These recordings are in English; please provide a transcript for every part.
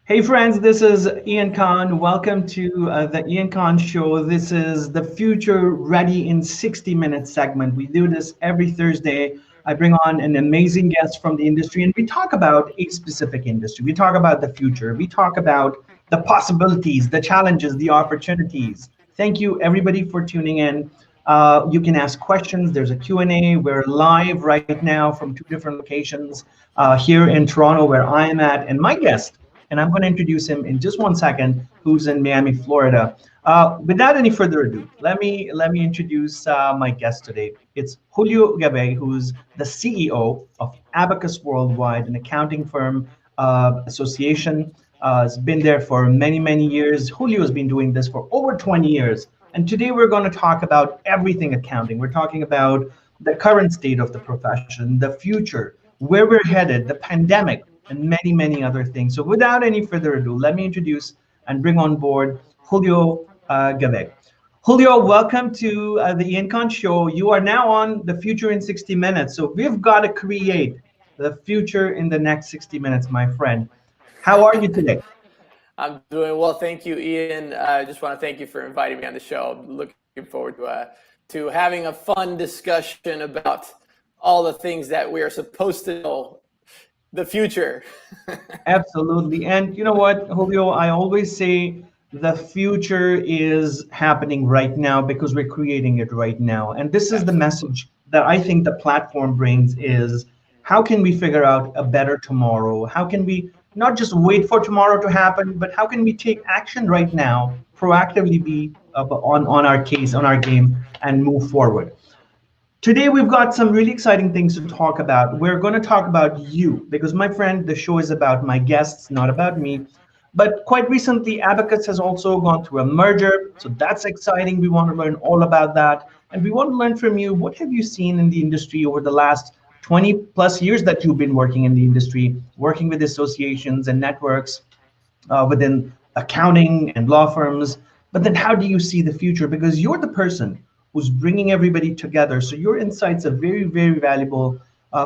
Hey friends, this is Ian Khan. Welcome to the Ian Khan Show. This is the Future Ready in 60 Minutes segment. We do this every Thursday. I bring on an amazing guest from the industry and we talk about a specific industry. We talk about the future. We talk about the possibilities, the challenges, the opportunities. Thank you everybody for tuning in. You can ask questions. There's a Q&A. We're live right now from two different locations here in Toronto where I am at. And my guest, and I'm going to introduce him in just one second, who's in Miami, Florida. Without any further ado, let me introduce my guest today. It's Julio Gabay, who's the CEO of Abacus Worldwide, an accounting firm association. Has been there for many years. Julio has been doing this for over 20 years. And today we're going to talk about everything accounting. We're talking about the current state of the profession, the future, where we're headed, the pandemic, and many other things. So without any further ado, let me introduce and bring on board Julio Gabay. Julio, welcome to the Ian Khan Show. You are now on the Future in 60 Minutes. So we've got to create the future in the next 60 minutes, my friend. How are you today? I'm doing well, thank you, Ian. I just want to thank you for inviting me on the show. I'm looking forward to having a fun discussion about all the things that we are supposed to know, the future. Absolutely. And you know what, Julio, I always say the future is happening right now because we're creating it right now. And this is the Absolutely. message that I think the platform brings is how can we figure out a better tomorrow? How can we not just wait for tomorrow to happen, but how can we take action right now, proactively be on our case, on our game, and move forward? Today, we've got some really exciting things to talk about. We're going to talk about you because, my friend, the show is about my guests, not about me. But quite recently, Abacus has also gone through a merger. So that's exciting. We want to learn all about that. And we want to learn from you, what have you seen in the industry over the last 20 plus years that you've been working in the industry, working with associations and networks within accounting and law firms. But then how do you see the future? Because you're the person who's bringing everybody together. So your insights are very valuable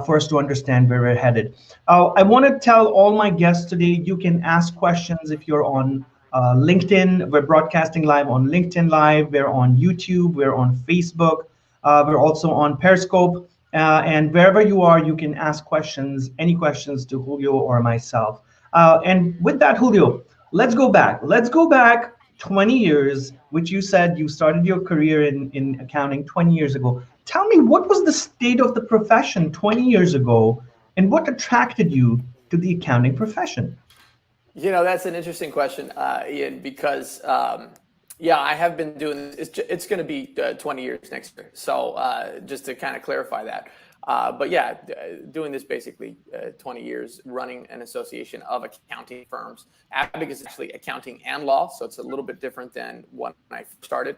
for us to understand where we're headed. I want to tell all my guests today, you can ask questions if you're on LinkedIn. We're broadcasting live on LinkedIn Live. We're on YouTube. We're on Facebook. We're also on Periscope. And wherever you are, you can ask questions, any questions to Julio or myself. And with that, Julio, let's go back. Let's go back 20 years, which you said you started your career in accounting 20 years ago. Tell me, what was the state of the profession 20 years ago, and what attracted you to the accounting profession? That's an interesting question, Ian, because yeah, I have been doing this. It's going to be 20 years next year. So just to kind of clarify that. But yeah, doing this basically 20 years, running an association of accounting firms. Abacus is actually accounting and law, so it's a little bit different than when I started.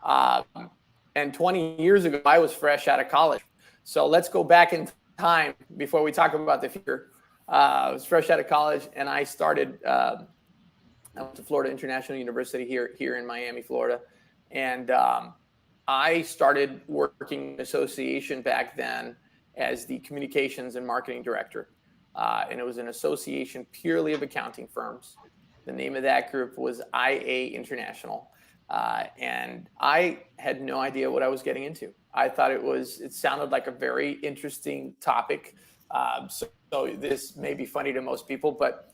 And 20 years ago, I was fresh out of college. So let's go back in time before we talk about the future. I was fresh out of college, and I started. I went to Florida International University here in Miami, Florida, and I started working in association back then as the communications and marketing director, and it was an association purely of accounting firms. The name of that group was IA International, and I had no idea what I was getting into. I thought it sounded like a very interesting topic. So this may be funny to most people, but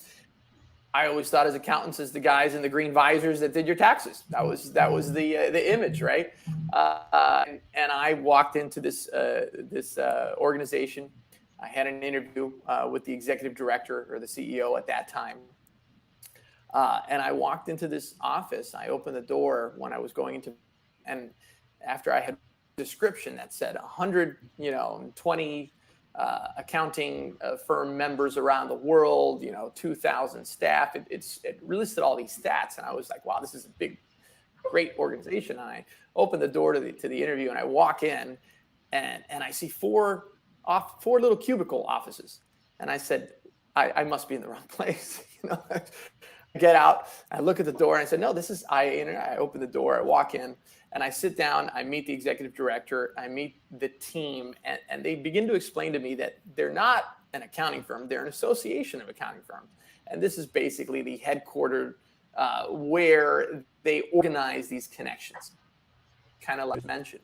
I always thought as accountants as the guys in the green visors that did your taxes. That was the image, right? And I walked into this organization. I had an interview with the executive director or the CEO at that time. And I walked into this office. I opened the door when I was going into, and after I had a description that said 120 accounting firm members around the world, 2,000 staff. It listed all these stats, and I was like, wow, this is a big, great organization. And I opened the door to the interview, and I walk in, and I see four little cubicle offices, and I said, I must be in the wrong place. I get out, I look at the door, and I said, no, this is IA Internet. I open the door, I walk in, and I sit down, I meet the executive director, I meet the team, and they begin to explain to me that they're not an accounting firm. They're an association of accounting firms. And this is basically the headquartered where they organize these connections. Kind of like I mentioned,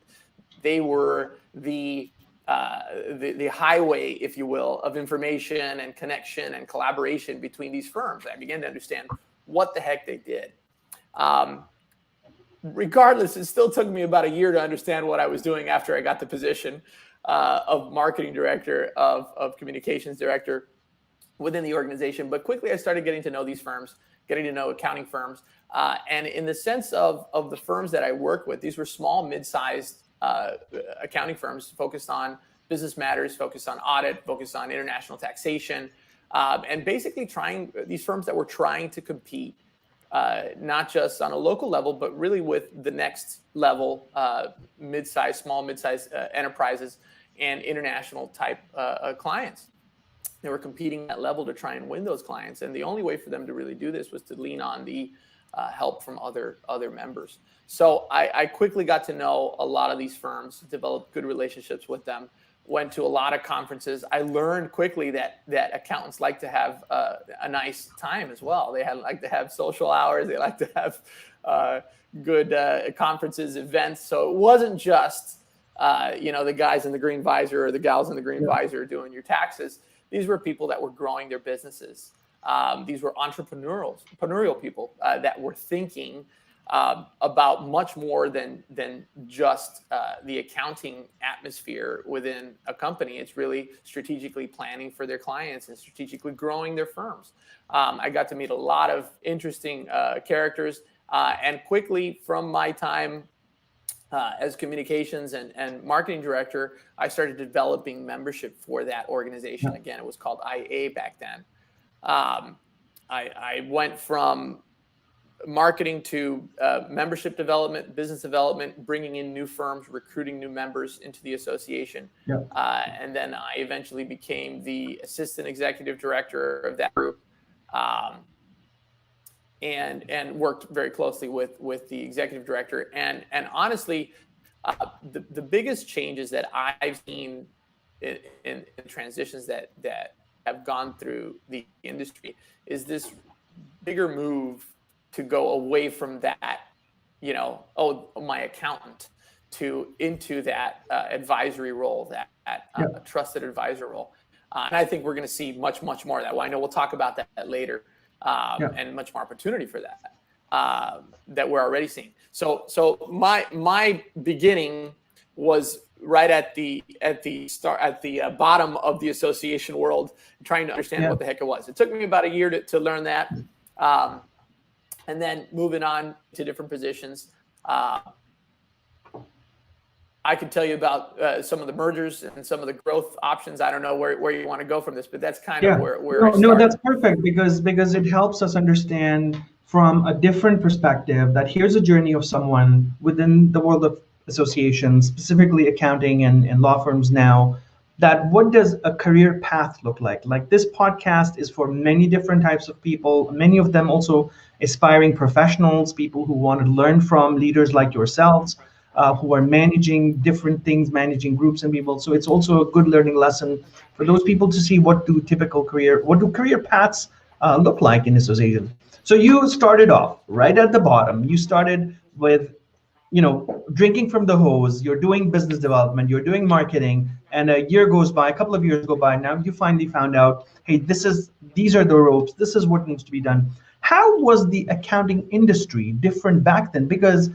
they were the highway, if you will, of information and connection and collaboration between these firms. I began to understand what the heck they did. Regardless, it still took me about a year to understand what I was doing after I got the position of marketing director, of communications director within the organization. But quickly I started getting to know these firms, getting to know accounting firms. And in the sense of the firms that I work with, these were small, mid-sized accounting firms focused on business matters, focused on audit, focused on international taxation, and basically these firms that were trying to compete not just on a local level, but really with the next level, small, mid-sized enterprises and international type clients. They were competing at that level to try and win those clients. And the only way for them to really do this was to lean on the help from other members. So I quickly got to know a lot of these firms, developed good relationships with them, went to a lot of conferences. I learned quickly that accountants like to have a nice time as well. They like to have social hours. They like to have good conferences, events. So it wasn't just the guys in the green visor or the gals in the green visor doing your taxes. These were people that were growing their businesses. These were entrepreneurial people that were thinking about much more than just the accounting atmosphere within a company. It's really strategically planning for their clients and strategically growing their firms. I got to meet a lot of interesting characters, and quickly from my time as communications and marketing director, I started developing membership for that organization. Again, it was called IA back then. I went from marketing to membership development, business development, bringing in new firms, recruiting new members into the association. And then I eventually became the assistant executive director of that group, and worked very closely with the executive director. And honestly, the biggest changes that I've seen in transitions that have gone through the industry is this bigger move to go away from that, my accountant, into that advisory role, that trusted advisor role. And I think we're going to see much more of that. Well, I know we'll talk about that later, and much more opportunity for that that we're already seeing. So my beginning was right at the bottom of the association world, trying to understand what the heck it was. It took me about a year to learn that. And then moving on to different positions. I could tell you about some of the mergers and some of the growth options. I don't know where you want to go from this, but that's kind of where I started. No, that's perfect because it helps us understand from a different perspective that here's a journey of someone within the world of associations, specifically accounting and law firms now, that what does a career path look like? Like this podcast is for many different types of people, many of them also aspiring professionals, people who want to learn from leaders like yourselves, who are managing different things, managing groups and people. So it's also a good learning lesson for those people to see what do career paths look like in association. So you started off right at the bottom. You started with drinking from the hose. You're doing business development, you're doing marketing, and a couple of years go by. Now you finally found out, hey, these are the ropes. This is what needs to be done. How was the accounting industry different back then? Because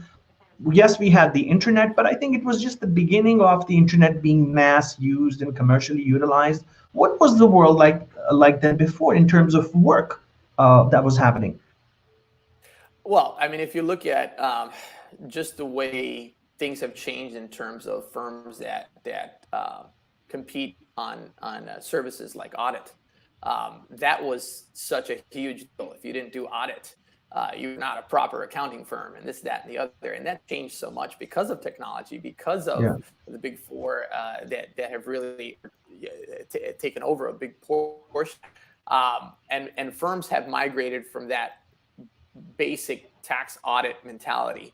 yes, we had the internet, but I think it was just the beginning of the internet being mass used and commercially utilized. What was the world like then before in terms of work that was happening? Well, I mean, if you look at just the way things have changed in terms of firms that compete on services like audit, that was such a huge deal. If you didn't do audit, you're not a proper accounting firm, and this, that, and the other. And that changed so much because of technology, because of the big four that have really taken over a big portion. And firms have migrated from that basic tax audit mentality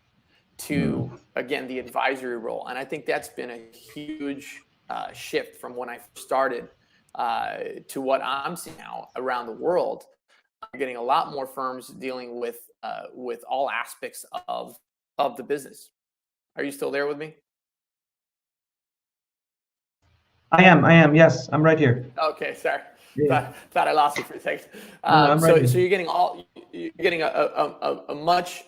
to, again, the advisory role. And I think that's been a huge shift from when I started to what I'm seeing now around the world. I'm getting a lot more firms dealing with all aspects of the business. Are you still there with me? I am. Yes, I'm right here. Okay, sorry. Yeah. Thought I lost you for a second. No, I'm right So here. you're getting a much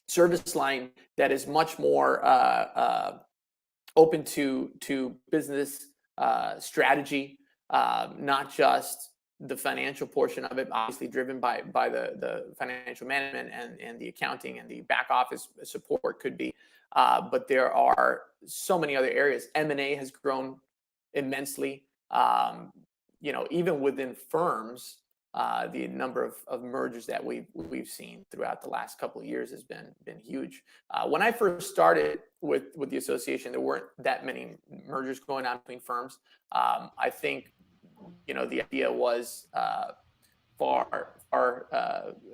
service line that is much more open to business strategy, not just the financial portion of it, obviously driven by the financial management and the accounting and the back office support could be. But there are so many other areas. M&A has grown immensely. Even within firms, the number of mergers that we've seen throughout the last couple of years has been huge. When I first started with the association, there weren't that many mergers going on between firms. I think the idea was far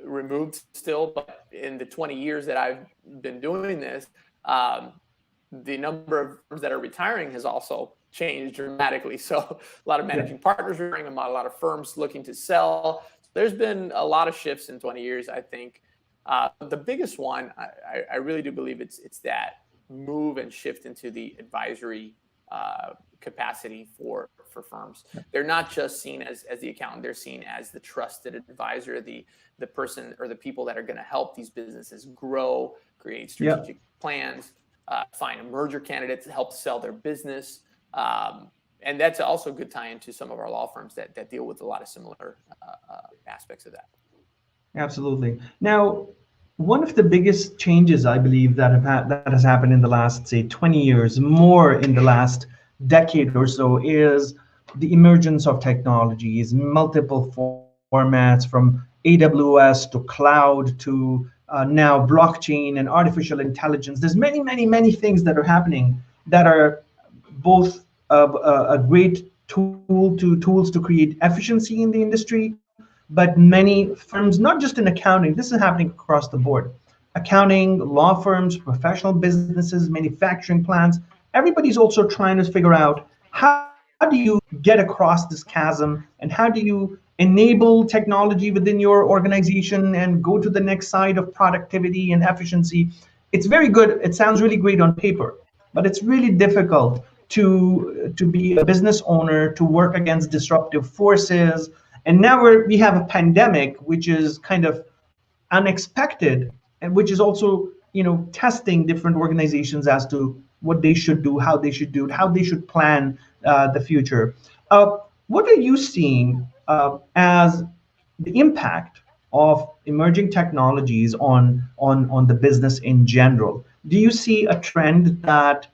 removed still, but in the 20 years that I've been doing this, the number of firms that are retiring has also changed dramatically. So a lot of managing partners are retiring, a lot of firms looking to sell. There's been a lot of shifts in 20 years, I think. The biggest one, I really do believe it's that move and shift into the advisory capacity for firms. They're not just seen as the accountant, they're seen as the trusted advisor, the person or the people that are going to help these businesses grow, create strategic plans, find a merger candidate to help sell their business. And that's also a good tie into some of our law firms that deal with a lot of similar aspects of that. Absolutely. Now, one of the biggest changes I believe that has happened in the last, say, 20 years, more in the last decade or so, is the emergence of technologies, multiple formats from AWS to cloud to now blockchain and artificial intelligence. There's many things that are happening that are both a great tools to create efficiency in the industry, but many firms, not just in accounting, this is happening across the board. Accounting, law firms, professional businesses, manufacturing plants, everybody's also trying to figure out how do you get across this chasm and how do you enable technology within your organization and go to the next side of productivity and efficiency. It's very good. It sounds really great on paper, but it's really difficult to be a business owner, to work against disruptive forces. And now we have a pandemic, which is kind of unexpected, and which is also testing different organizations as to what they should do, how they should do it, how they should plan the future. What are you seeing as the impact of emerging technologies on the business in general? Do you see a trend that,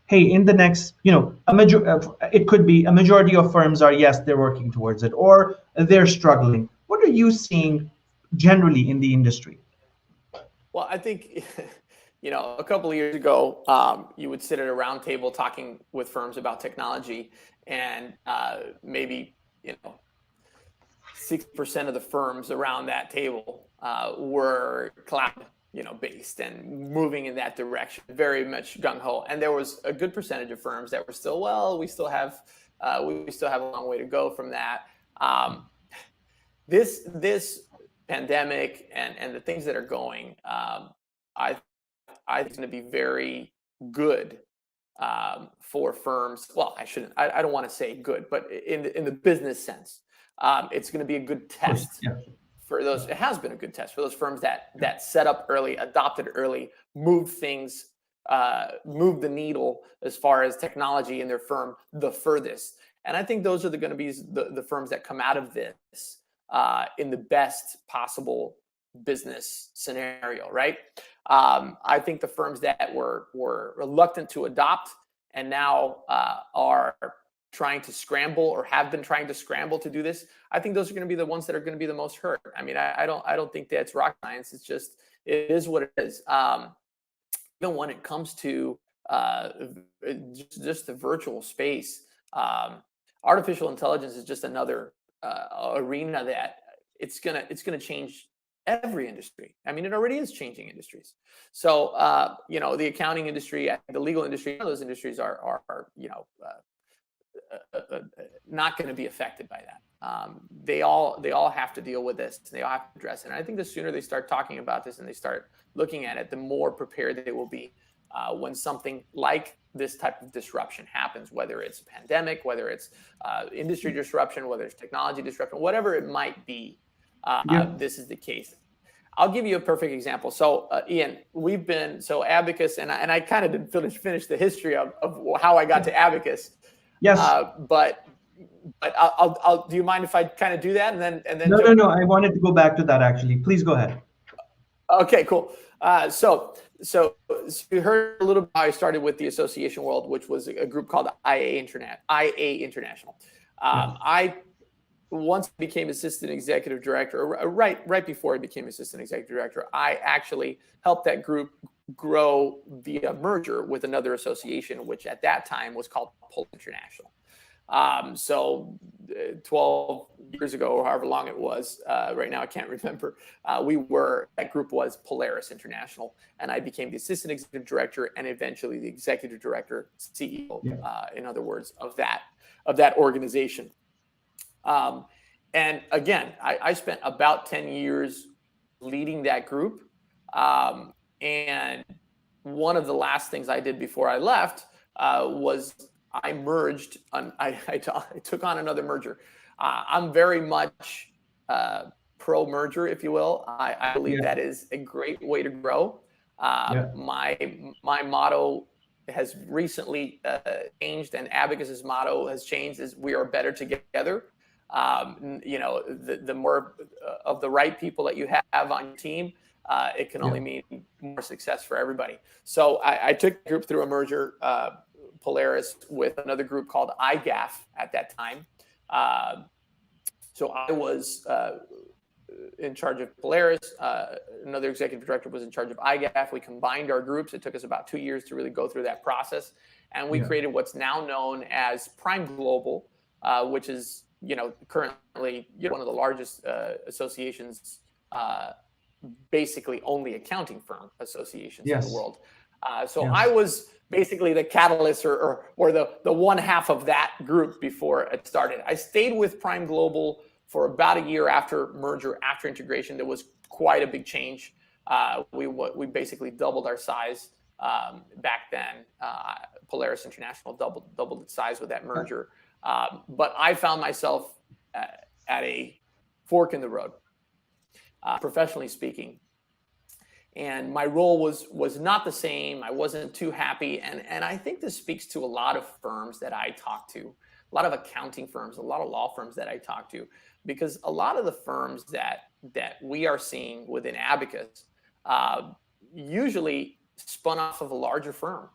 hey, in the next, it could be a majority of firms are, yes, they're working towards it, or they're struggling? What are you seeing generally in the industry? Well, I think, a couple of years ago, you would sit at a round table talking with firms about technology, and maybe 60% of the firms around that table were cloud based and moving in that direction, very much gung-ho. And there was a good percentage of firms that were still, we still have a long way to go from that. This pandemic and the things that are going, I think it's going to be very good for firms. Well, I don't want to say good, but in the business sense, it's going to be a good test. For those, it has been a good test for those firms that set up early, adopted early, moved the needle as far as technology in their firm the furthest. And I think those are going to be the firms that come out of this in the best possible business scenario, right? I think the firms that were reluctant to adopt and now are trying to scramble or have been trying to scramble to do this, I think those are going to be the ones that are going to be the most hurt. I mean, I don't think that's rocket science. It's just, it is what it is. Even when it comes to just the virtual space, artificial intelligence is just another arena that it's gonna change every industry. I mean, it already is changing industries. So the accounting industry, the legal industry, those industries are not going to be affected by that. They all have to deal with this. They all have to address it. And I think the sooner they start talking about this and they start looking at it, the more prepared they will be when something like this type of disruption happens, whether it's a pandemic, whether it's industry disruption, whether it's technology disruption, whatever it might be. This is the case. I'll give you a perfect example. So, Ian, Abacus, and I kind of didn't finish the history of how I got to Abacus. Yes. But I'll. Do you mind if I kind of do that and then? No. I wanted to go back to that actually. Please go ahead. Okay, cool. So you heard a little bit how I started with the association world, which was a group called IA International. I once became assistant executive director, right before I became assistant executive director, I actually helped that group grow via merger with another association, which at that time was called Pol International. So 12 years ago, or however long it was, right now I can't remember, that group was Polaris International, and I became the assistant executive director and eventually the executive director, CEO, in other words, of that organization. And again, I spent about 10 years leading that group. And one of the last things I did before I left was I merged. I took on another merger. I'm very much pro merger, if you will. I believe that is a great way to grow. My motto has recently changed, and Abacus's motto has changed: is we are better together. The more of the right people that you have on your team, it can only mean more success for everybody. So I took the group through a merger, Polaris, with another group called IGAF at that time. So I was in charge of Polaris. Another executive director was in charge of IGAF. We combined our groups. It took us about 2 years to really go through that process. And we created what's now known as Prime Global, which is, currently one of the largest associations, basically only accounting firm associations in the world. I was basically the catalyst or the one half of that group before it started. I stayed with Prime Global for about a year after merger, after integration. There was quite a big change. We basically doubled our size back then. Polaris International doubled its size with that merger. But I found myself at a fork in the road, professionally speaking. And my role was not the same. I wasn't too happy. And I think this speaks to a lot of firms that I talk to, a lot of accounting firms, a lot of law firms that I talk to, because a lot of the firms that we are seeing within Abacus usually spun off of a larger firm.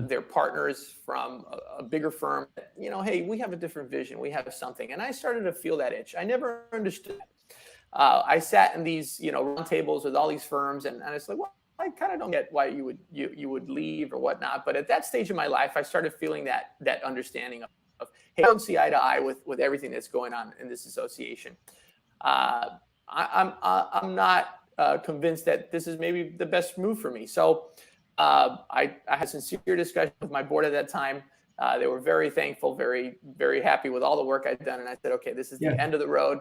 They're partners from a bigger firm. Hey, we have a different vision. We have something. And I started to feel that itch. I never understood it. I sat in these, round tables with all these firms, and I was like, well, I kind of don't get why you would leave or whatnot. But at that stage in my life, I started feeling that understanding of hey, I don't see eye to eye with everything that's going on in this association. I'm not convinced that this is maybe the best move for me. So I had sincere discussion with my board at that time. They were very thankful, very, very happy with all the work I'd done. And I said, okay, this is the end of the road.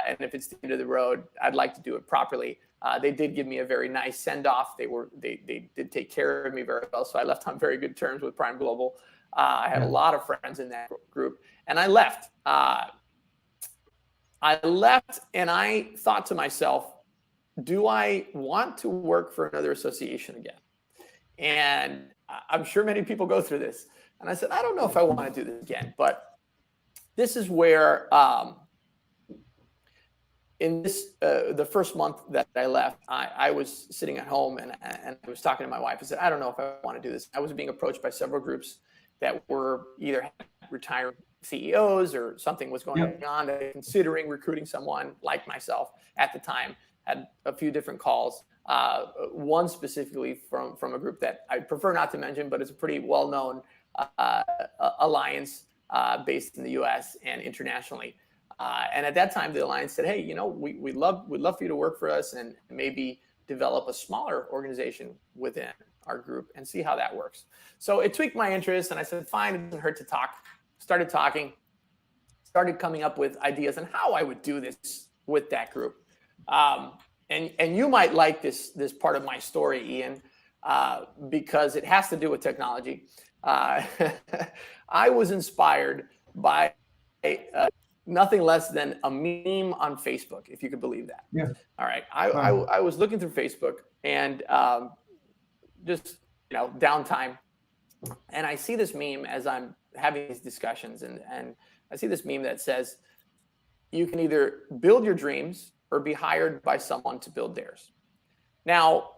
And if it's the end of the road, I'd like to do it properly. They did give me a very nice send-off. They did take care of me very well. So I left on very good terms with Prime Global. I had a lot of friends in that group. And I left. And I thought to myself, do I want to work for another association again? And I'm sure many people go through this. And I said, I don't know if I want to do this again. But this is where... in the first month that I left, I was sitting at home and I was talking to my wife. I said, I don't know if I want to do this. I was being approached by several groups that were either retiring CEOs or something was going on. They were considering recruiting someone like myself at the time. Had a few different calls. One specifically from a group that I prefer not to mention, but it's a pretty well-known alliance based in the U.S. and internationally. And at that time, the alliance said, hey, we'd love for you to work for us and maybe develop a smaller organization within our group and see how that works. So it tweaked my interest. And I said, fine, it doesn't hurt to talk. started talking, started coming up with ideas on how I would do this with that group. And you might like this part of my story, Ian, because it has to do with technology. I was inspired by nothing less than a meme on Facebook, if you could believe that. Yeah. All right. I was looking through Facebook and just, downtime. And I see this meme as I'm having these discussions, and I see this meme that says, you can either build your dreams or be hired by someone to build theirs. Now,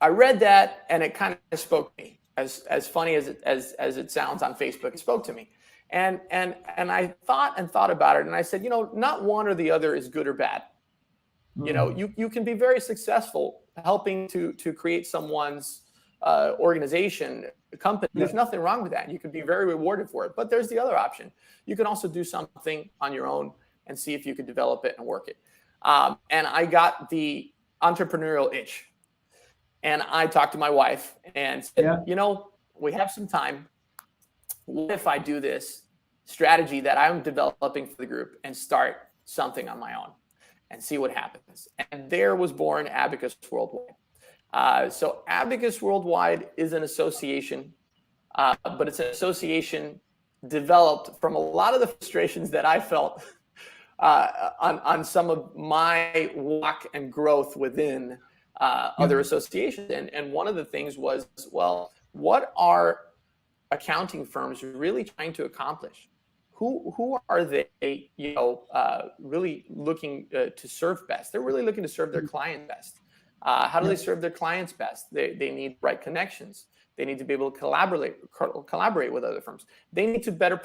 I read that and it kind of spoke to me. As funny as it sounds on Facebook, it spoke to me. And I thought about it, and I said, not one or the other is good or bad. You can be very successful helping to create someone's organization, company. There's nothing wrong with that. You could be very rewarded for it. But there's the other option. You can also do something on your own and see if you could develop it and work it. And I got the entrepreneurial itch. And I talked to my wife and said, we have some time. What if I do this strategy that I'm developing for the group and start something on my own and see what happens? And there was born Abacus Worldwide. So Abacus Worldwide is an association, but it's an association developed from a lot of the frustrations that I felt on some of my walk and growth within other associations. And one of the things was, well, what are accounting firms really trying to accomplish? Who are they, really looking to serve best? They're really looking to serve their client best. How do they serve their clients best? They need right connections. They need to be able to collaborate with other firms. They need to better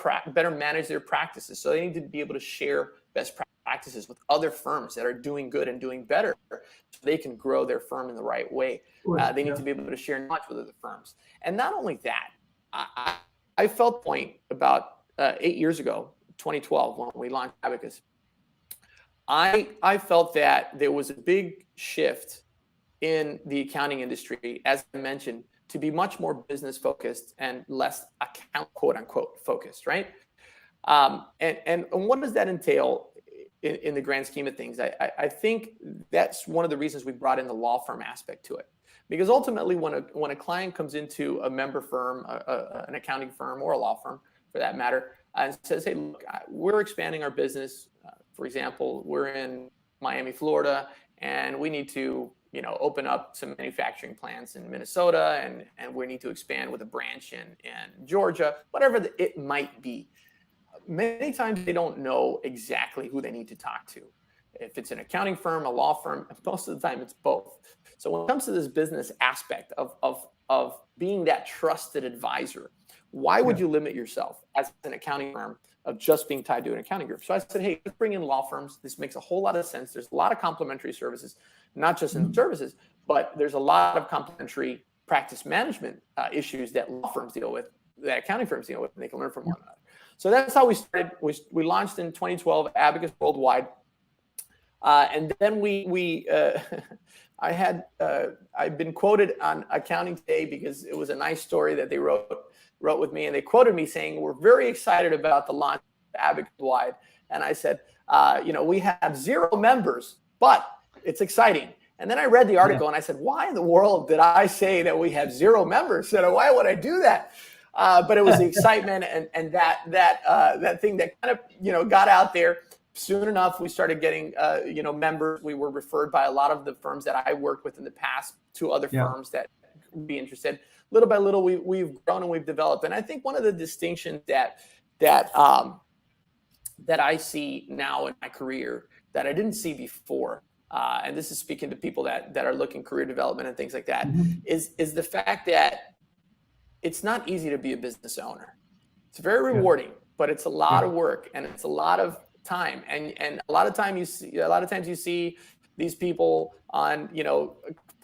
manage their practices. So they need to be able to share best practices with other firms that are doing good and doing better, so they can grow their firm in the right way. They need to be able to share knowledge with other firms. And not only that, I felt the point about 8 years ago, 2012, when we launched Abacus. I felt that there was a big shift in the accounting industry, as I mentioned, to be much more business focused and less account, quote unquote, focused, right? And what does that entail in the grand scheme of things? I think that's one of the reasons we brought in the law firm aspect to it. Because ultimately, when a client comes into a member firm, an accounting firm, or a law firm for that matter, and says, hey, look, we're expanding our business. For example, we're in Miami, Florida, and we need to open up some manufacturing plants in Minnesota, and we need to expand with a branch in Georgia, whatever it might be. Many times they don't know exactly who they need to talk to. If it's an accounting firm, a law firm, most of the time it's both. So when it comes to this business aspect of being that trusted advisor, why would you limit yourself as an accounting firm of just being tied to an accounting group? So I said, hey, let's bring in law firms. This makes a whole lot of sense. There's a lot of complementary services, not just in services, but there's a lot of complementary practice management issues that law firms deal with, that accounting firms deal with, and they can learn from one another. So that's how we started. We launched in 2012, Abacus Worldwide. And then I've been quoted on Accounting Today because it was a nice story that they wrote with me, and they quoted me saying, we're very excited about the launch of Abacus Worldwide. And I said, we have 0 members, but it's exciting. And then I read the article and I said, why in the world did I say that we have 0 members? I said, why would I do that? But it was the excitement and that thing that kind of, got out there. Soon enough, we started getting, members. We were referred by a lot of the firms that I worked with in the past to other firms that would be interested. Little by little, we've grown and we've developed. And I think one of the distinctions that I see now in my career that I didn't see before, and this is speaking to people that are looking career development and things like that, is the fact that it's not easy to be a business owner. It's very rewarding, but it's a lot of work and it's a lot of time. And a lot of times you see these people on,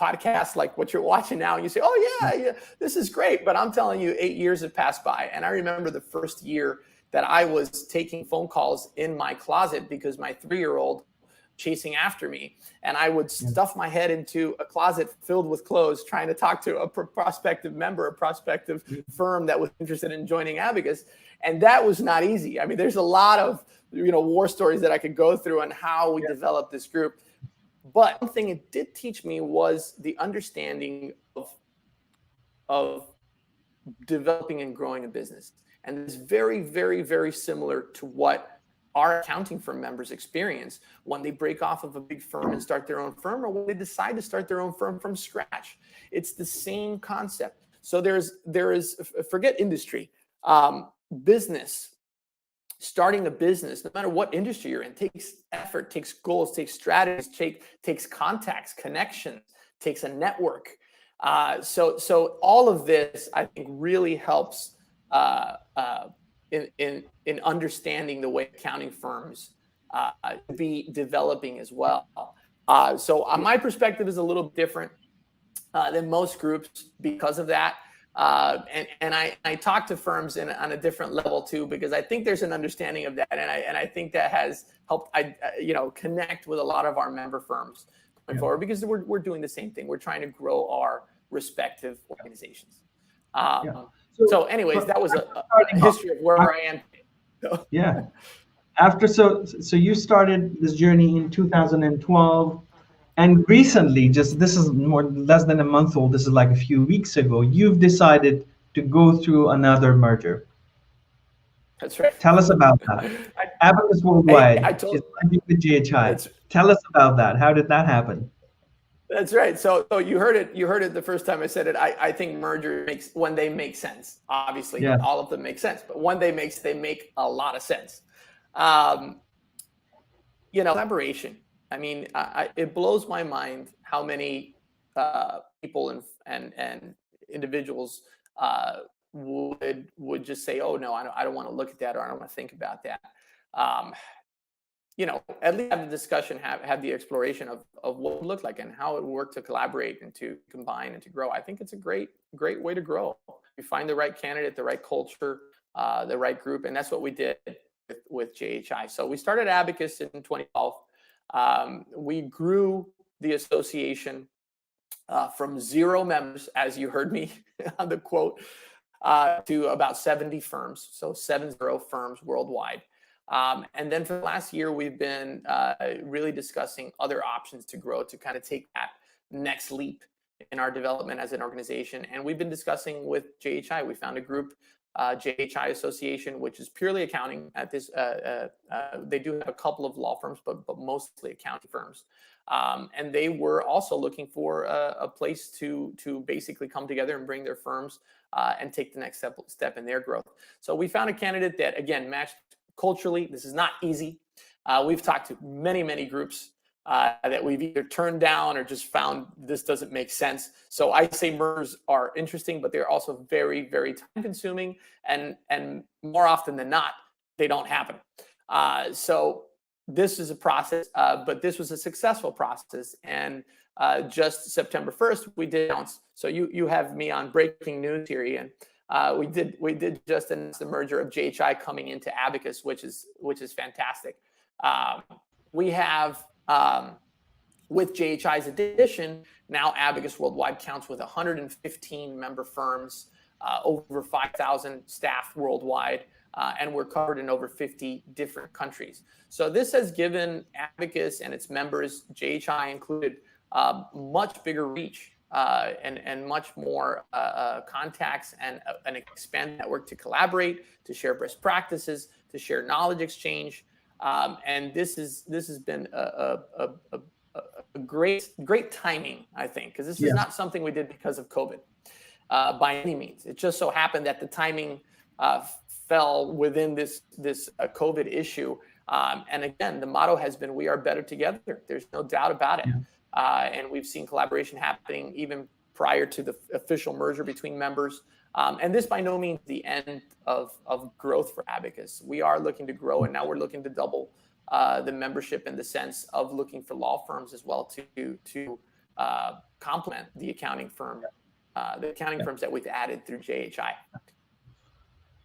podcasts like what you're watching now, and you say, oh yeah, this is great. But I'm telling you, 8 years have passed by. And I remember the first year that I was taking phone calls in my closet because my 3-year-old chasing after me. And I would stuff my head into a closet filled with clothes, trying to talk to a prospective member, a prospective firm that was interested in joining Abacus. And that was not easy. I mean, there's a lot of, war stories that I could go through on how we developed this group. But one thing it did teach me was the understanding of developing and growing a business. And it's very, very, very similar to what our accounting firm members experience when they break off of a big firm and start their own firm, or when they decide to start their own firm from scratch. It's the same concept. So there is, forget industry, business. Starting a business, no matter what industry you're in, takes effort, takes goals, takes strategies, takes contacts, connections, takes a network. So all of this, I think, really helps in understanding the way accounting firms be developing as well. So my perspective is a little different than most groups because of that. And I talk to firms on a different level too, because I think there's an understanding of that, and I think that has helped connect with a lot of our member firms going forward, because we're doing the same thing. We're trying to grow our respective organizations. So anyways, that was a history of where I am. So. Yeah. So you started this journey in 2012. And recently, this is less than a month old, this is like a few weeks ago, you've decided to go through another merger. That's right. Tell us about that. Abacus Worldwide is merging with JHI. Tell us about that. How did that happen? That's right. So you heard it the first time I said it. I think merger makes, when they make sense. Obviously, all of them make sense, but when they make a lot of sense. Collaboration. I mean, it blows my mind how many people and individuals would just say, "Oh no, I don't want to look at that, or I don't want to think about that." At least have the discussion, have the exploration of what it would look like and how it would work to collaborate and to combine and to grow. I think it's a great way to grow. You find the right candidate, the right culture, the right group, and that's what we did with JHI. So we started Abacus in 2012. We grew the association from 0 members, as you heard me on the quote, to about 70 firms, so 70 firms worldwide. And then for the last year, we've been really discussing other options to grow, to kind of take that next leap in our development as an organization. And we've been discussing with JHI. We found a group, JHI Association, which is purely accounting. At this, they do have a couple of law firms, but mostly accounting firms. And they were also looking for a place to basically come together and bring their firms and take the next step in their growth. So we found a candidate that, again, matched culturally. This is not easy. We've talked to many groups that we've either turned down or just found this doesn't make sense. So I say mergers are interesting, but they're also very, very time consuming, and more often than not, they don't happen. So this is a process, but this was a successful process. And just September 1st, we did announce. So you have me on breaking news here, Ian. We did just announce the merger of JHI coming into Abacus, which is fantastic. We have, with JHI's addition, now Abacus Worldwide counts with 115 member firms, over 5,000 staff worldwide, and we're covered in over 50 different countries. So this has given Abacus and its members, JHI included, much bigger reach and much more contacts and an expanded network to collaborate, to share best practices, to share knowledge exchange. And this has been a great timing, I think, because this is not something we did because of COVID by any means. It just so happened that the timing fell within this COVID issue. And again, the motto has been, we are better together. There's no doubt about it. And we've seen collaboration happening even prior to the official merger between members. And this by no means the end of growth for Abacus. We are looking to grow, and now we're looking to double the membership in the sense of looking for law firms as well to complement the accounting firm, the accounting firms that we've added through JHI.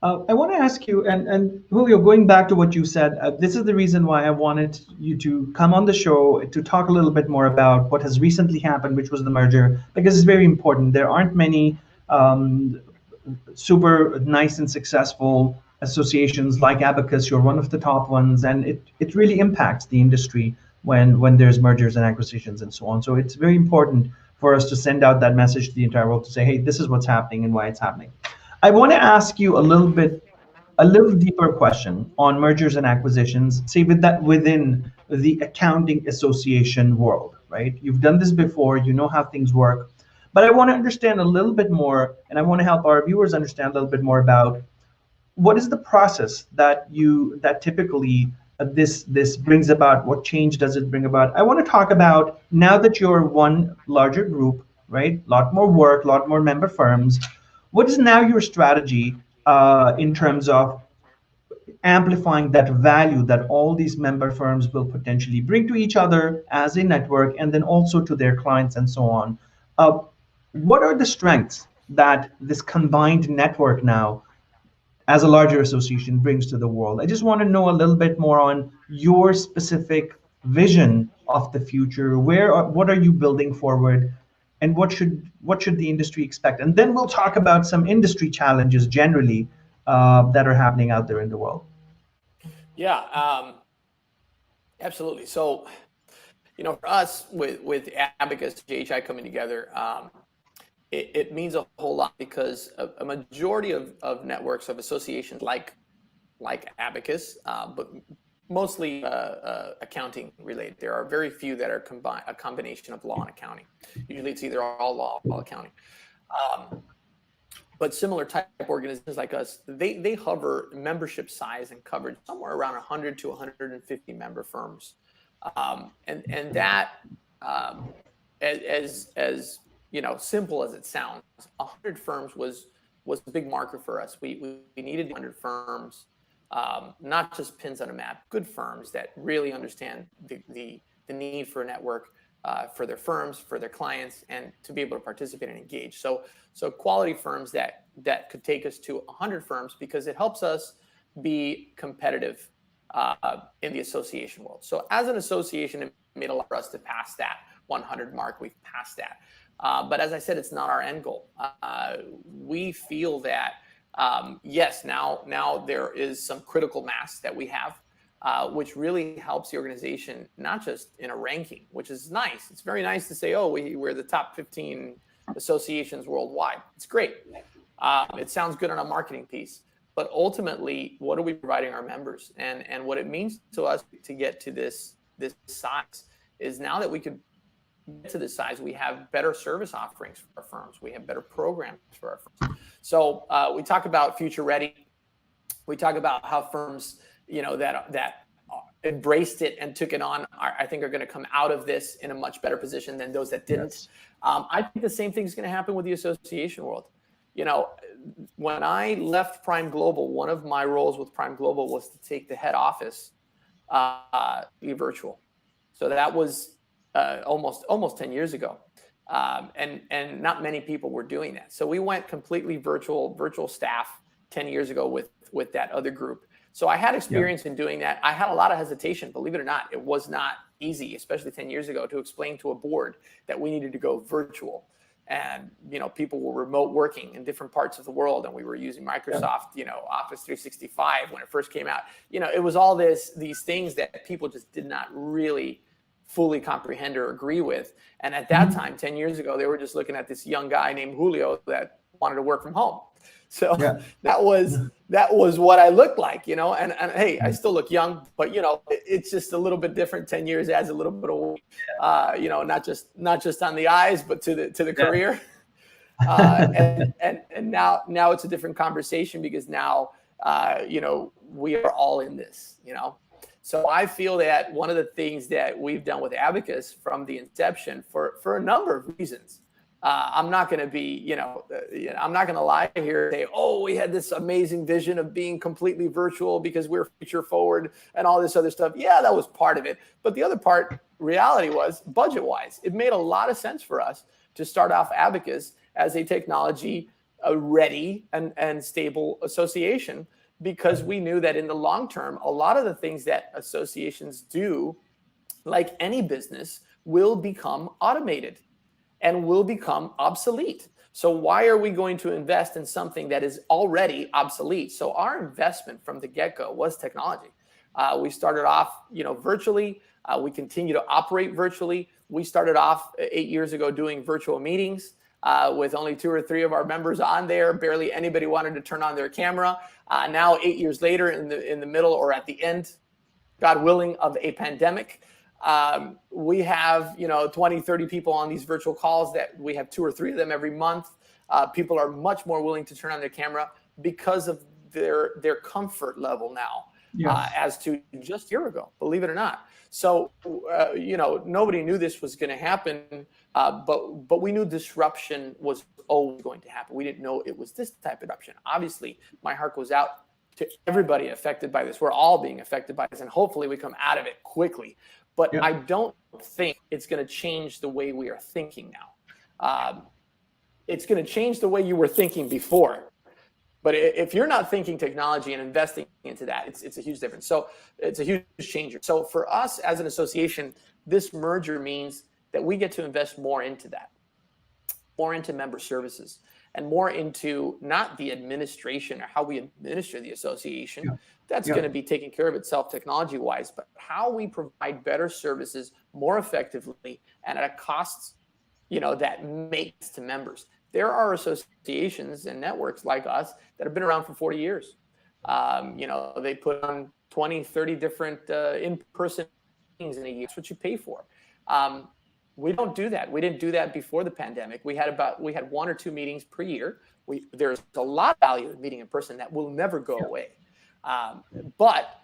I want to ask you, and Julio, going back to what you said, this is the reason why I wanted you to come on the show to talk a little bit more about what has recently happened, which was the merger, because it's very important. There aren't many um, super nice and successful associations like Abacus. You're one of the top ones, and it really impacts the industry when there's mergers and acquisitions and so on. So it's very important for us to send out that message to the entire world to say, hey, this is what's happening and why it's happening. I want to ask you a little deeper question on mergers and acquisitions, say with that within the accounting association world, right? You've done this before, you know how things work. But I want to understand a little bit more, and I want to help our viewers understand a little bit more about what is the process that typically this brings about. What change does it bring about? I want to talk about now that you're one larger group, right? A lot more work, a lot more member firms. What is now your strategy in terms of amplifying that value that all these member firms will potentially bring to each other as a network, and then also to their clients and so on? Uh, what are the strengths that this combined network now, as a larger association, brings to the world? I just want to know a little bit more on your specific vision of the future. What are you building forward, and what should the industry expect? And then we'll talk about some industry challenges generally that are happening out there in the world. Yeah, absolutely. So, for us with Abacus JHI coming together, it means a whole lot because a majority of networks of associations like Abacus, but mostly accounting related. There are very few that are a combination of law and accounting. Usually it's either all law or all accounting. But similar type organizations like us, they hover membership size and coverage somewhere around 100 to 150 member firms. And that, as simple as it sounds, 100 firms was a big marker for us. We needed 100 firms, not just pins on a map, good firms that really understand the need for a network for their firms, for their clients, and to be able to participate and engage. So quality firms that could take us to 100 firms, because it helps us be competitive in the association world. So as an association, it made a lot for us to pass that 100 mark. We've passed that. But as I said, it's not our end goal. We feel that, yes, now there is some critical mass that we have, which really helps the organization, not just in a ranking, which is nice. It's very nice to say, oh, we're the top 15 associations worldwide. It's great. It sounds good on a marketing piece. But ultimately, what are we providing our members? And what it means to us to get to this size is, now that we could get to this size, we have better service offerings for our firms. We have better programs for our firms. So we talk about future ready. We talk about how firms, that embraced it and took it on, I think are going to come out of this in a much better position than those that didn't. Yes. I think the same thing is going to happen with the association world. When I left Prime Global, one of my roles with Prime Global was to take the head office virtual. So that was almost 10 years ago. And not many people were doing that. So we went completely virtual staff 10 years ago with that other group. So I had experience in doing that. I had a lot of hesitation, believe it or not. It was not easy, especially 10 years ago, to explain to a board that we needed to go virtual. And, people were remote working in different parts of the world, and we were using Microsoft, Office 365 when it first came out. It was all these things that people just did not really fully comprehend or agree with. And at that time, 10 years ago, they were just looking at this young guy named Julio that wanted to work from home. So that was what I looked like, and hey, I still look young, but it's just a little bit different. 10 years adds a little bit of, not just on the eyes, but to the career. And now it's a different conversation, because now, we are all in this, So I feel that one of the things that we've done with Abacus from the inception, for a number of reasons, I'm not going to be, I'm not going to lie here and say, oh, we had this amazing vision of being completely virtual because we're future forward and all this other stuff. Yeah, that was part of it. But the other part, reality was, budget wise, it made a lot of sense for us to start off Abacus as a technology a ready and stable association, because we knew that in the long term, a lot of the things that associations do, like any business, will become automated and will become obsolete. So why are we going to invest in something that is already obsolete? So our investment from the get-go was technology. We started off, virtually. We continue to operate virtually. We started off 8 years ago doing virtual meetings with only 2 or 3 of our members on there. Barely anybody wanted to turn on their camera. Now, 8 years later, in the middle or at the end, God willing, of a pandemic, we have 20, 30 people on these virtual calls that we have 2 or 3 of them every month. People are much more willing to turn on their camera because of their comfort level now. Yes. As to just a year ago, believe it or not. So, nobody knew this was going to happen, but we knew disruption was always going to happen. We didn't know it was this type of disruption. Obviously, my heart goes out to everybody affected by this. We're all being affected by this, and hopefully we come out of it quickly. But I don't think it's going to change the way we are thinking now. It's going to change the way you were thinking before. But if you're not thinking technology and investing into that, it's a huge difference. So it's a huge changer. So for us as an association, this merger means that we get to invest more into that, more into member services, and more into not the administration or how we administer the association. That's going to be taking care of itself technology-wise, but how we provide better services more effectively and at a cost, that makes to members. There are associations and networks like us that have been around for 40 years. They put on 20, 30 different in-person meetings in a year. That's what you pay for. We don't do that. We didn't do that before the pandemic. We had 1 or 2 meetings per year. There's a lot of value in meeting in person that will never go away. But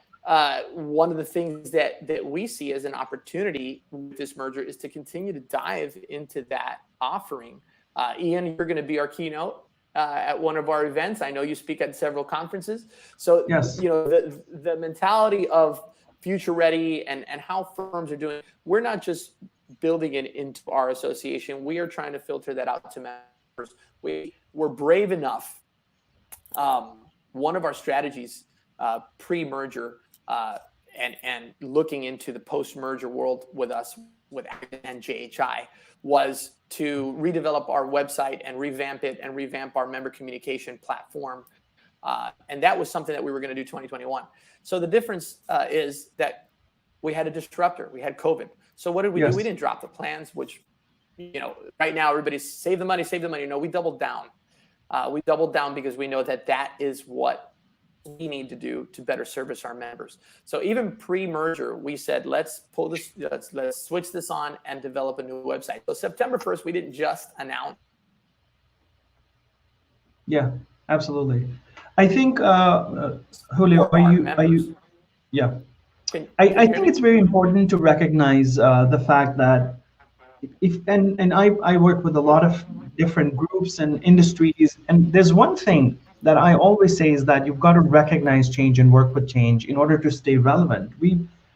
one of the things that we see as an opportunity with this merger is to continue to dive into that offering. Ian, you're going to be our keynote at one of our events. I know you speak at several conferences. So, yes. The mentality of future ready and how firms are doing, we're not just building it into our association. We are trying to filter that out to members. We're brave enough. One of our strategies pre-merger and looking into the post-merger world with us, with and JHI, was to redevelop our website and revamp it and revamp our member communication platform. And that was something that we were going to do 2021. So the difference is that we had a disruptor. We had COVID. So what did we do? We didn't drop the plans, which, right now everybody's save the money, save the money. No, we doubled down. We doubled down because we know that is what we need to do to better service our members. So even pre-merger, we said, let's switch this on and develop a new website. So September 1st, we didn't just announce. Yeah, absolutely. I think, Julio, are you? Yeah. I think it's very important to recognize the fact that I work with a lot of different groups and industries, and there's one thing that I always say is that you've got to recognize change and work with change in order to stay relevant.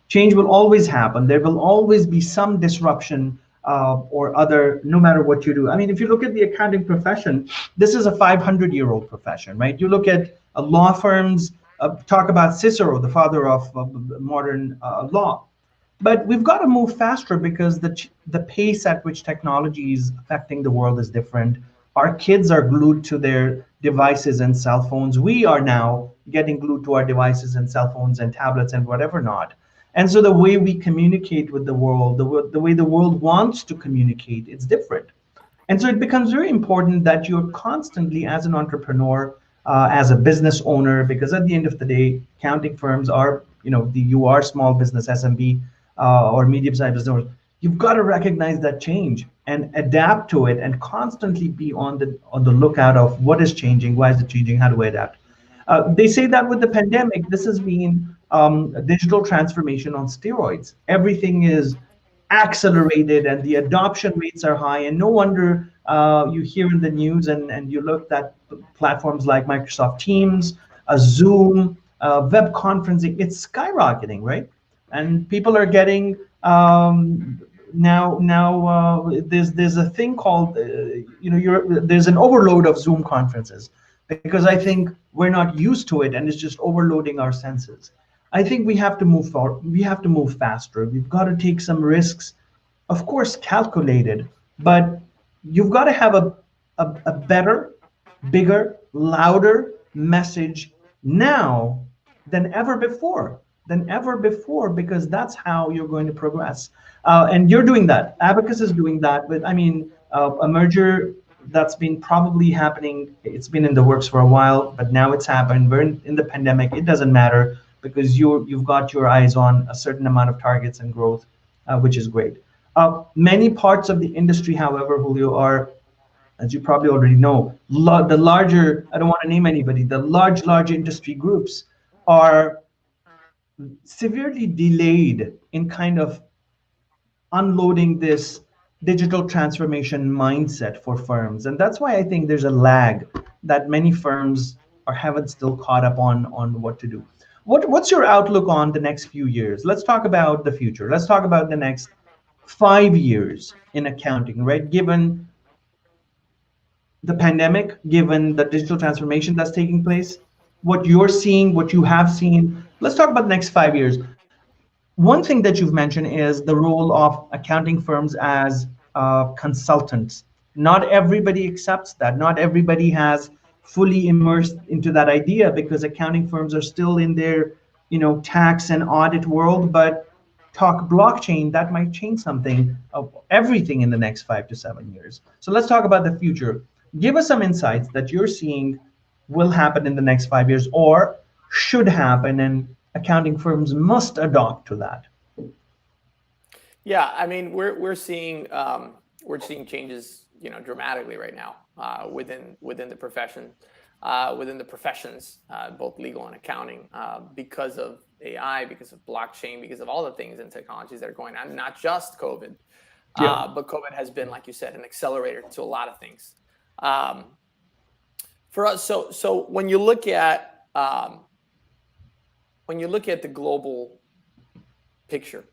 Change will always happen. There will always be some disruption or other, no matter what you do. I mean, if you look at the accounting profession, this is a 500-year-old profession, right? You look at law firms, talk about Cicero, the father of modern law. But we've got to move faster because the pace at which technology is affecting the world is different. Our kids are glued to their devices and cell phones. We are now getting glued to our devices and cell phones and tablets and whatever not. And so the way we communicate with the world, the way the world wants to communicate, it's different. And so it becomes very important that you're constantly, as an entrepreneur, as a business owner, because at the end of the day, accounting firms are, you are small business, SMB, or medium-sized business owners. You've got to recognize that change and adapt to it, and constantly be on the lookout of what is changing, why is it changing, how do I adapt? They say that with the pandemic, this has been a digital transformation on steroids. Everything is accelerated and the adoption rates are high, and no wonder you hear in the news and you look at platforms like Microsoft Teams, Zoom, web conferencing, it's skyrocketing, right? And people are getting there's a thing called there's an overload of Zoom conferences because I think we're not used to it and it's just overloading our senses. I think we have to move forward. We have to move faster. We've got to take some risks, of course, calculated, but you've got to have a better, bigger, louder message now than ever before, because that's how you're going to progress. And you're doing that. Abacus is doing that with, I mean, a merger that's been probably happening. It's been in the works for a while, but now it's happened. We're in the pandemic. It doesn't matter because you've got your eyes on a certain amount of targets and growth, which is great. Many parts of the industry, however, Julio, are, as you probably already know, the larger, I don't want to name anybody, the large industry groups are severely delayed in kind of unloading this digital transformation mindset for firms. And that's why I think there's a lag that many firms haven't still caught up on what to do. What's your outlook on the next few years? Let's talk about the future. Let's talk about the next 5 years in accounting, right? Given the pandemic, given the digital transformation that's taking place, what you're seeing, what you have seen. Let's talk about the next 5 years. One thing that you've mentioned is the role of accounting firms as consultants. Not everybody accepts that. Not everybody has fully immersed into that idea because accounting firms are still in their, tax and audit world. But talk blockchain, that might change something of everything in the next 5 to 7 years. So let's talk about the future. Give us some insights that you're seeing will happen in the next 5 years or should happen, and accounting firms must adopt to that. Yeah, I mean, we're seeing changes, dramatically right now within the profession, within the professions, both legal and accounting, because of AI, because of blockchain, because of all the things and technologies that are going on. Not just COVID, but COVID has been, like you said, an accelerator to a lot of things. For us, so when you look at the global picture,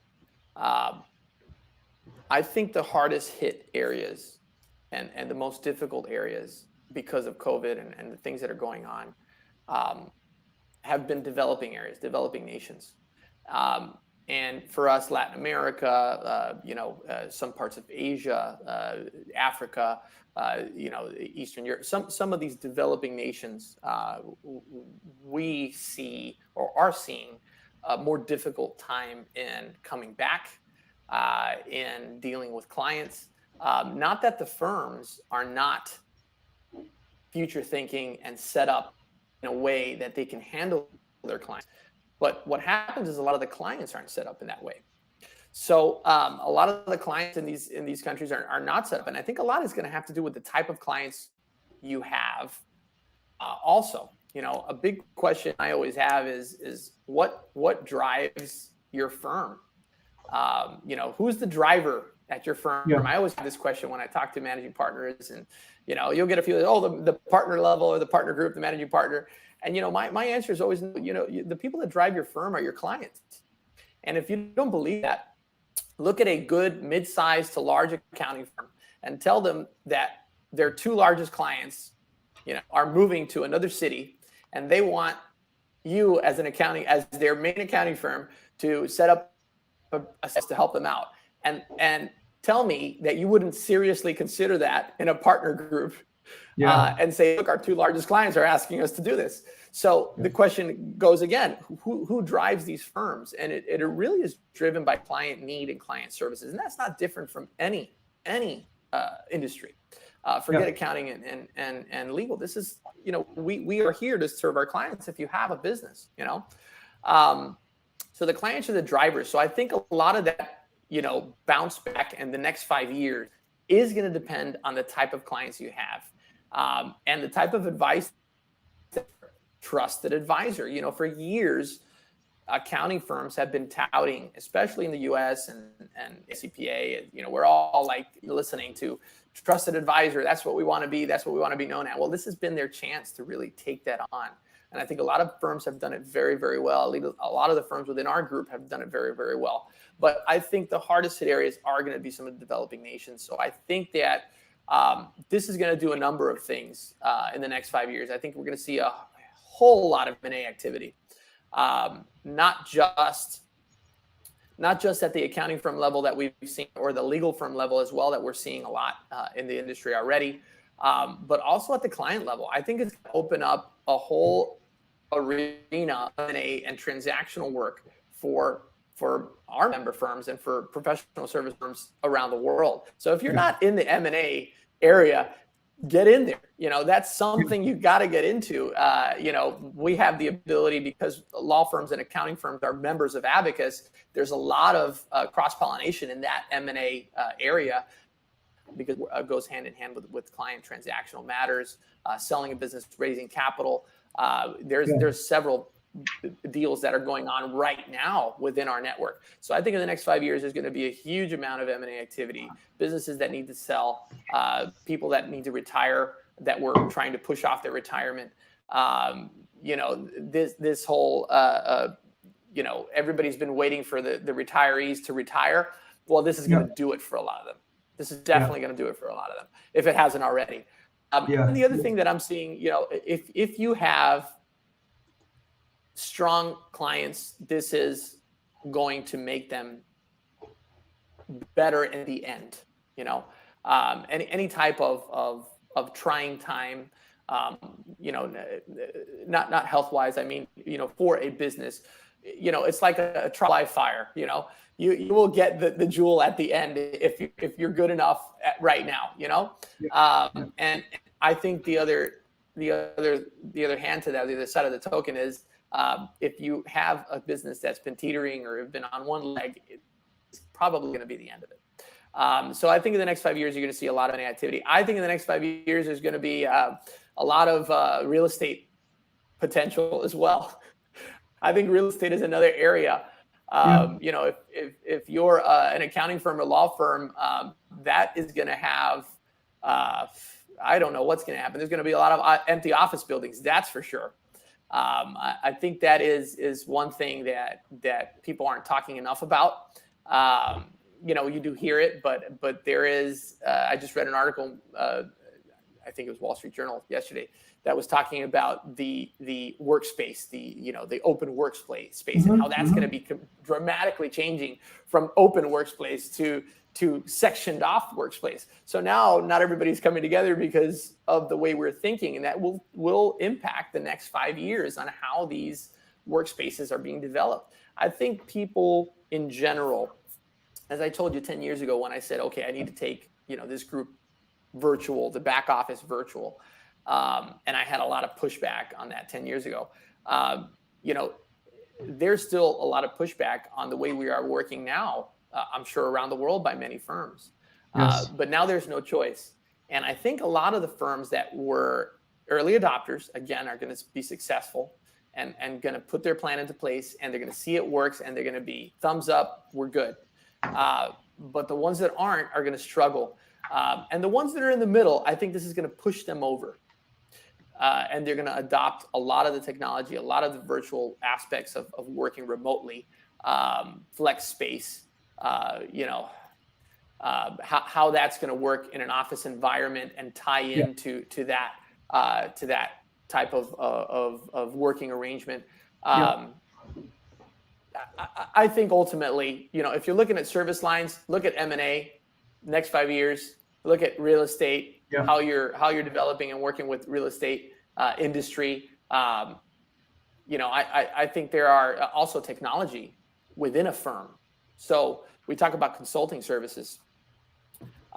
I think the hardest hit areas and the most difficult areas because of COVID and the things that are going on have been developing areas, developing nations. And for us, Latin America, some parts of Asia, Africa, Eastern Europe, some of these developing nations, we see or are seeing a more difficult time in coming back, in dealing with clients. Not that the firms are not future thinking and set up in a way that they can handle their clients. But what happens is a lot of the clients aren't set up in that way. So a lot of the clients in these countries are not set up. And I think a lot is going to have to do with the type of clients you have. Also, a big question I always have is what drives your firm? Who's the driver at your firm? Yeah. I always have this question when I talk to managing partners, and you'll get a few, the partner level or the partner group, the managing partner. And my answer is always, the people that drive your firm are your clients. And if you don't believe that, look at a good mid-sized to large accounting firm and tell them that their two largest clients, are moving to another city, and they want you as their main accounting firm to set up a system to help them out. And tell me that you wouldn't seriously consider that in a partner group. Yeah. And say, look, our two largest clients are asking us to do this. So the question goes again, who drives these firms? And it really is driven by client need and client services. And that's not different from any industry. Forget accounting and legal. This is, we are here to serve our clients if you have a business, So the clients are the drivers. So I think a lot of that, bounce back in the next 5 years is going to depend on the type of clients you have. And the type of advice, trusted advisor. For years, accounting firms have been touting, especially in the U.S. and CPA. We're all like listening to trusted advisor. That's what we want to be. That's what we want to be known at. Well, this has been their chance to really take that on And I think a lot of firms have done it very, very well. A lot of the firms within our group have done it very, very well. But I think the hardest hit areas are going to be some of the developing nations. So I think that this is going to do a number of things in the next 5 years. I think we're going to see a whole lot of M&A activity, not just at the accounting firm level that we've seen, or the legal firm level as well, that we're seeing a lot in the industry already, but also at the client level. I think it's going to open up a whole arena of M&A and transactional work for our member firms and for professional service firms around the world. So if you're not in the M&A area, get in there. That's something you got to get into. We have the ability, because law firms and accounting firms are members of Abacus. There's a lot of cross-pollination in that M&A area, because it goes hand in hand with client transactional matters, selling a business, raising capital. There's several deals that are going on right now within our network. So I think in the next 5 years, there's going to be a huge amount of M&A activity, businesses that need to sell, people that need to retire, that we're trying to push off their retirement. This whole, everybody's been waiting for the retirees to retire. Well, this is going to do it for a lot of them. This is definitely going to do it for a lot of them, if it hasn't already. And the other thing that I'm seeing, if you have strong clients, this is going to make them better in the end. Any type of trying time, not health wise. I mean, for a business, it's like a trial fire. You will get the jewel at the end if you're good enough right now. And I think the other hand to that, the other side of the token is, if you have a business that's been teetering or have been on one leg, it's probably going to be the end of it. So I think in the next 5 years, you're going to see a lot of activity. I think in the next 5 years, there's going to be a lot of real estate potential as well. I think real estate is another area. If you're an accounting firm or law firm, that is going to have, I don't know what's going to happen. There's going to be a lot of empty office buildings, that's for sure. I think that is one thing that people aren't talking enough about. You do hear it, but there is. I just read an article. I think it was Wall Street Journal yesterday, that was talking about the workspace, the open workspace space, and how that's going to be dramatically changing from open workspace to sectioned off workspace. So now not everybody's coming together because of the way we're thinking, and that will impact the next 5 years on how these workspaces are being developed. I think people in general, as I told you 10 years ago when I said, okay, I need to take this group virtual, the back office virtual, and I had a lot of pushback on that 10 years ago. There's still a lot of pushback on the way we are working now. I'm sure around the world by many firms. Yes. But now there's no choice. And I think a lot of the firms that were early adopters, again, are going to be successful and going to put their plan into place, and they're going to see it works, and they're going to be thumbs up, we're good. But the ones that aren't are going to struggle. And the ones that are in the middle, I think this is going to push them over. And they're going to adopt a lot of the technology, a lot of the virtual aspects of working remotely, flex space. How that's going to work in an office environment and tie into that type of working arrangement. I think ultimately, if you're looking at service lines, look at M&A next 5 years, look at real estate, how you're developing and working with real estate industry. I think there are also technology within a firm. So we talk about consulting services.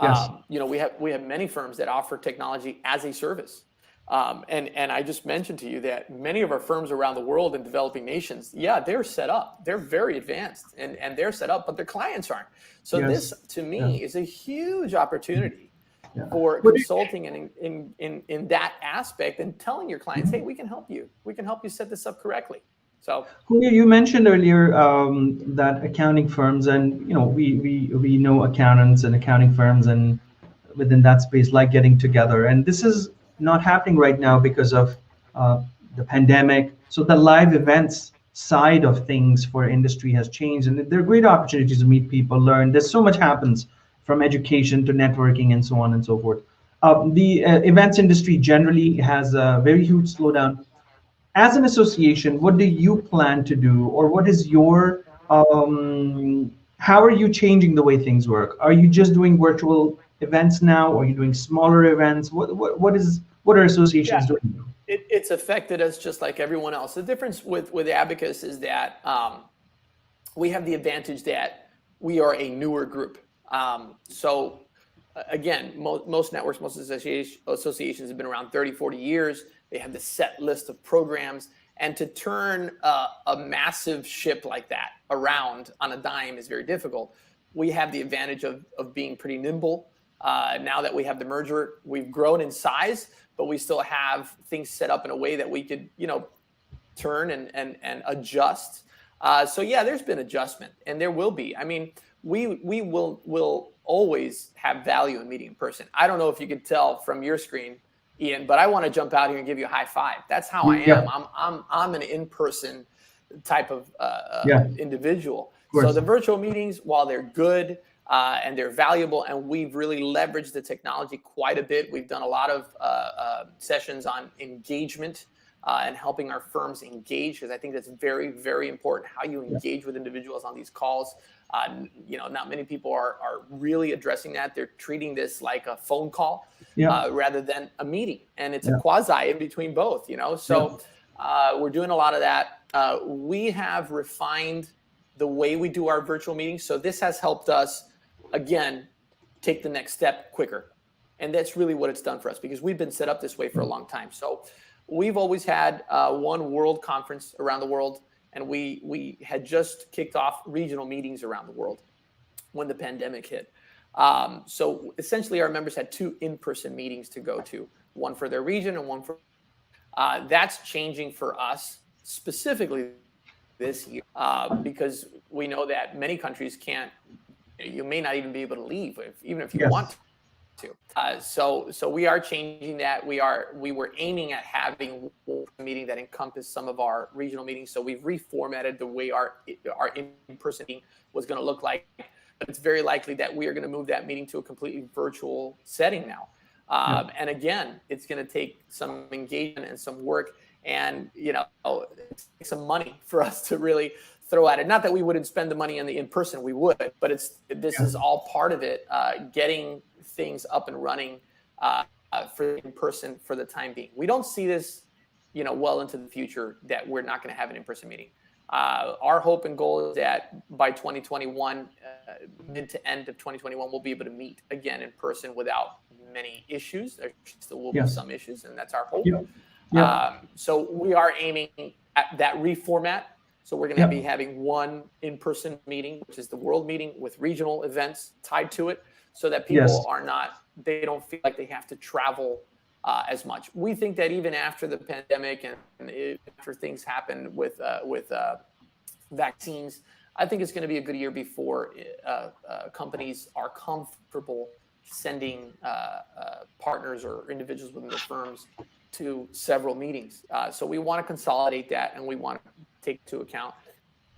Yes. We have many firms that offer technology as a service. And I just mentioned to you that many of our firms around the world in developing nations, they're set up. They're very advanced and they're set up, but their clients aren't. So this, to me, is a huge opportunity for consulting and in that aspect, and telling your clients, hey, we can help you. We can help you set this up correctly. So Julio, you mentioned earlier that accounting firms, and we know accountants and accounting firms, and within that space, like getting together. And this is not happening right now because of the pandemic. So the live events side of things for industry has changed, and there are great opportunities to meet people, learn. There's so much happens from education to networking and so on and so forth. The events industry generally has a very huge slowdown. As an association, what do you plan to do, or what is your how are you changing the way things work? Are you just doing virtual events now, or are you doing smaller events? What are associations Yeah, doing? it's affected us just like everyone else. The difference with Abacus is that we have the advantage that we are a newer group. So again, most networks, most associations have been around 30, 40 years. They have the set list of programs. And to turn a massive ship like that around on a dime is very difficult. We have the advantage of being pretty nimble. Now that we have the merger, we've grown in size, but we still have things set up in a way that we could, turn and adjust. So yeah, there's been adjustment, and there will be. I mean, we will always have value in meeting in person. I don't know if you could tell from your screen, Ian, but I want to jump out here and give you a high five. That's how I am. Yeah. I'm an in-person type of Yeah. individual. Of course. So the virtual meetings, while they're good and they're valuable, and we've really leveraged the technology quite a bit. We've done a lot of sessions on engagement and helping our firms engage, because I think that's very, very important, how you engage with individuals on these calls. Not many people are really addressing that. They're treating this like a phone call rather than a meeting. And it's a quasi in between both, So we're doing a lot of that. We have refined the way we do our virtual meetings. So this has helped us, again, take the next step quicker. And that's really what it's done for us, because we've been set up this way for a long time. So we've always had one world conference around the world, and we had just kicked off regional meetings around the world when the pandemic hit. So essentially our members had 2 in-person meetings to go to, one for their region and one for that's changing for us specifically this year, because we know that many countries you may not even be able to leave even if you want to. So we are changing that. We were aiming at having a meeting that encompassed some of our regional meetings. So we've reformatted the way our in-person meeting was going to look like. But it's very likely that we are going to move that meeting to a completely virtual setting now. And again, it's going to take some engagement and some work, and some money for us to really throw at it. Not that we wouldn't spend the money on the in-person, we would, but this is all part of it, getting things up and running for in-person for the time being. We don't see this, well into the future, that we're not going to have an in-person meeting. Our hope and goal is that by 2021, mid to end of 2021, we'll be able to meet again in person without many issues. There still will be some issues, and that's our hope. So we are aiming at that reformat. So we're going to be having one in-person meeting, which is the world meeting, with regional events tied to it, so that people they don't feel like they have to travel as much. We think that even after the pandemic and after things happen with vaccines, I think it's going to be a good year before companies are comfortable sending partners or individuals within their firms to several meetings. So we want to consolidate that, and we want to take into account.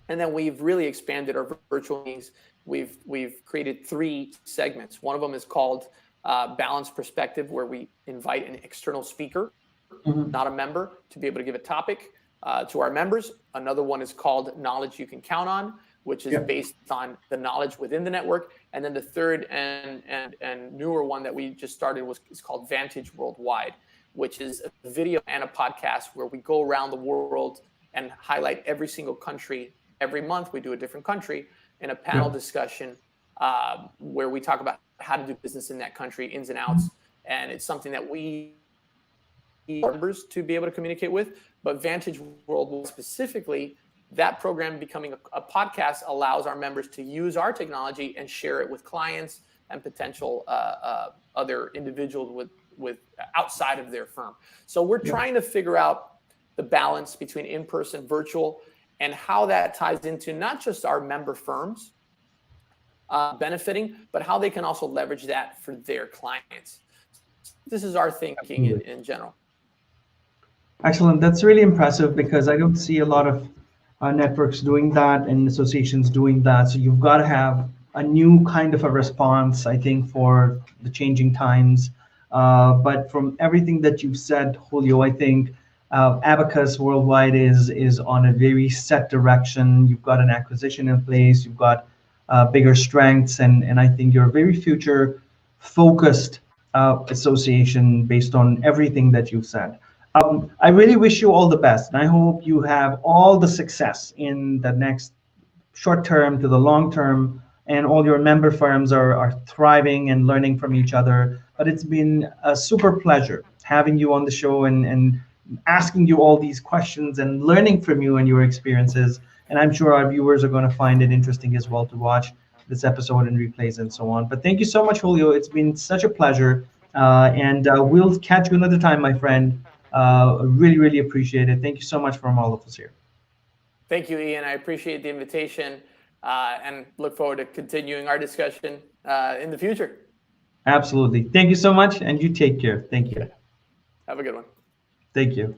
And then we've really expanded our virtual meetings. We've created 3 segments. One of them is called Balanced Perspective, where we invite an external speaker, not a member, to be able to give a topic to our members. Another one is called Knowledge You Can Count On, which is based on the knowledge within the network. And then the third and newer one that we just started is called Vantage Worldwide, which is a video and a podcast where we go around the world and highlight every single country. Every month we do a different country in a panel discussion where we talk about how to do business in that country, ins and outs. And it's something that we members to be able to communicate with. But Vantage Worldwide specifically, that program becoming a podcast allows our members to use our technology and share it with clients and potential other individuals with outside of their firm. So we're trying to figure out the balance between in-person, virtual, and how that ties into not just our member firms benefiting, but how they can also leverage that for their clients. This is our thinking in general. Excellent. That's really impressive because I don't see a lot of networks doing that and associations doing that. So you've got to have a new kind of a response, I think, for the changing times. But from everything that you've said, Julio, I think Abacus Worldwide is on a very set direction. You've got an acquisition in place. You've got bigger strengths, and I think you're a very future focused association based on everything that you've said. I really wish you all the best, and I hope you have all the success in the next short term to the long term, and all your member firms are thriving and learning from each other. But it's been a super pleasure having you on the show and asking you all these questions and learning from you and your experiences. And I'm sure our viewers are going to find it interesting as well to watch this episode and replays and so on. But thank you so much, Julio. It's been such a pleasure. And we'll catch you another time, my friend. Really, really appreciate it. Thank you so much from all of us here. Thank you, Ian. I appreciate the invitation and look forward to continuing our discussion in the future. Absolutely. Thank you so much, and you take care. Thank you. Have a good one. Thank you.